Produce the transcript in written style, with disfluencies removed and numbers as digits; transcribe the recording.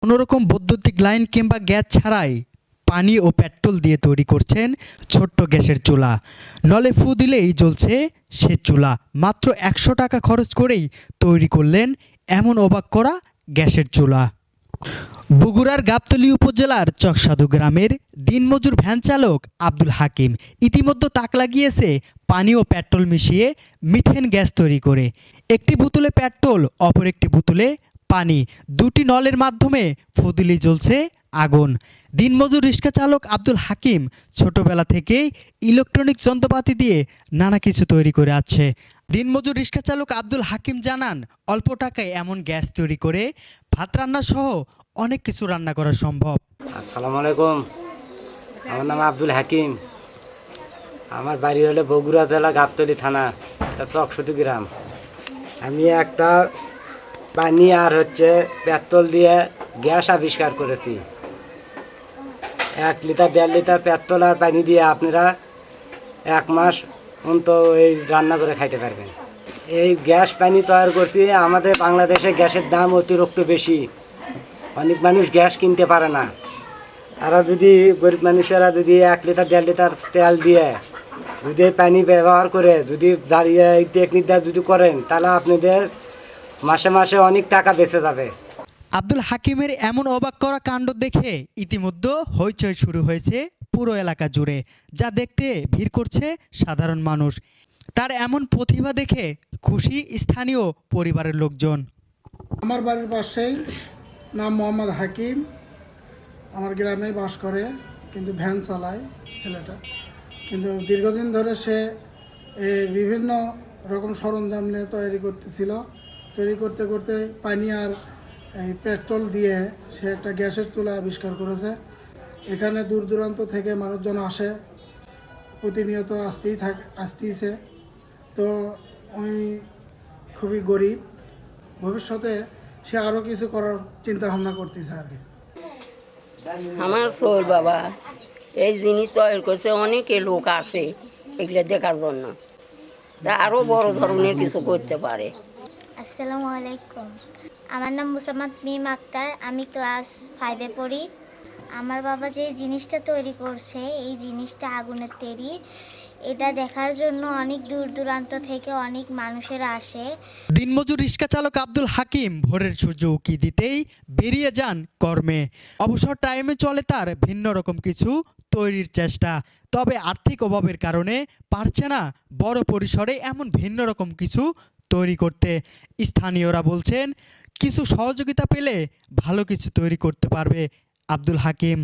কোনোরকম বৈদ্যুতিক লাইন কিংবা গ্যাস ছাড়াই পানি ও পেট্রোল দিয়ে তৈরি করছেন ছোট্ট গ্যাসের চুলা। নলে ফু দিলেই জ্বলছে সে চুলা। মাত্র ১০০ টাকা খরচ করেই তৈরি করলেন এমন অবাক করা গ্যাসের চুলা। বগুড়ার গাবতলী উপজেলার চকসাধু গ্রামের দিনমজুর ভ্যান চালক আব্দুল হাকিম ইতিমধ্যে তাক লাগিয়েছে পানি ও পেট্রোল মিশিয়ে মিথেন গ্যাস তৈরি করে। একটি বোতলে পেট্রোল, অপর একটি বোতলে পানি, দুটি নলের মাধ্যমে ফু দিলেই জ্বলছে আগুন। দিনমজুর রিক্সা চালক আব্দুল হাকিম ছোটবেলা থেকেই ইলেকট্রনিক যন্ত্রপাতি দিয়ে নানা কিছু তৈরি করে আছে। দিনমজুর রিক্সা চালক আব্দুল হাকিম জানান, অল্প টাকায় এমন গ্যাস তৈরি করে ভাত রান্না সহ অনেক কিছু রান্না করা সম্ভব। আসসালামু আলাইকুম, আমার নাম আব্দুল হাকিম। আমার বাড়ি হলো বগুড়া জেলা গাবতলী থানা, চকসাধু গ্রাম। আমি একটা পানি আর পেট্রোল দিয়ে গ্যাস আবিষ্কার করেছি। 1 লিটার 1.5 লিটার পেট্রোল আর পানি দিয়ে আপনারা 1 মাস অন্তত এই রান্না করে খাইতে পারবেন। এই গ্যাস পানি তৈরি করছি। আমাদের বাংলাদেশে গ্যাসের দাম অতিরিক্ত বেশি, অনেক মানুষ গ্যাস কিনতে পারে না। আর যদি গরিব মানুষেরা যদি 1 লিটার 1.5 লিটার তেল দিয়ে যদি পানি ব্যবহার করে যদি দাঁড়িয়ে এই টেকনিকটা যদি করেন, তাহলে আপনাদের মাসে মাসে অনেক টাকা বেঁচে যাবে। আব্দুল হাকিমের এমন অবাক করা কাণ্ড দেখে ইতিমধ্যে হইচই শুরু হয়েছে পুরো এলাকা জুড়ে, যা দেখতে ভিড় করছে সাধারণ মানুষ। তার এমন প্রতিভা দেখে খুশি স্থানীয় পরিবারের লোকজন। আমার বাড়ির পাশেই, নাম মোহাম্মদ হাকিম, আমার গ্রামে বাস করে, কিন্তু ভ্যান চালায় ছেলেটা। কিন্তু দীর্ঘদিন ধরে সে বিভিন্ন রকম সরঞ্জাম নিয়ে তৈরি করতেছিল। তৈরি করতে করতে পানি আর এই পেট্রোল দিয়ে সে একটা গ্যাসের চুলা আবিষ্কার করেছে। এখানে দূর দূরান্ত থেকে মানুষজন আসে, প্রতিনিয়ত আসতেইছে। তো ওই খুবই গরিব, ভবিষ্যতে সে আরও কিছু করার চিন্তা ভাবনা করতেছে আর কি। আমার সোল বাবা এই জিনিস তৈরি করছে, অনেকে লোক আসে এগুলো দেখার জন্য, তা আরও বড় ধরনের কিছু করতে পারে। আসসালামু আলাইকুম, আমার নাম মুসাম্মদ মিম আক্তার, আমি ক্লাস 5-এ পড়ি। আমার বাবা যে জিনিসটা তৈরি করছে, এই জিনিসটা আগুনের তৈরি, এটা দেখার জন্য অনেক দূর দূরান্ত থেকে অনেক মানুষেরা আসে। দিনমজুর রিক্সা চালক আব্দুল হাকিম ভোরের সূর্য উঁকি দিতেই বেরিয়ে যান কর্মে। অবসর টাইমে চলে তার ভিন্ন রকম কিছু তৈরির চেষ্টা। তবে আর্থিক অভাবের কারণে পারছে না বড় পরিসরে এমন ভিন্ন রকম কিছু তৈরি করতে। স্থানীয়রা বলছেন, কিছু সহযোগিতা পেলে ভালো কিছু তৈরি করতে পারবে আব্দুল হাকিম।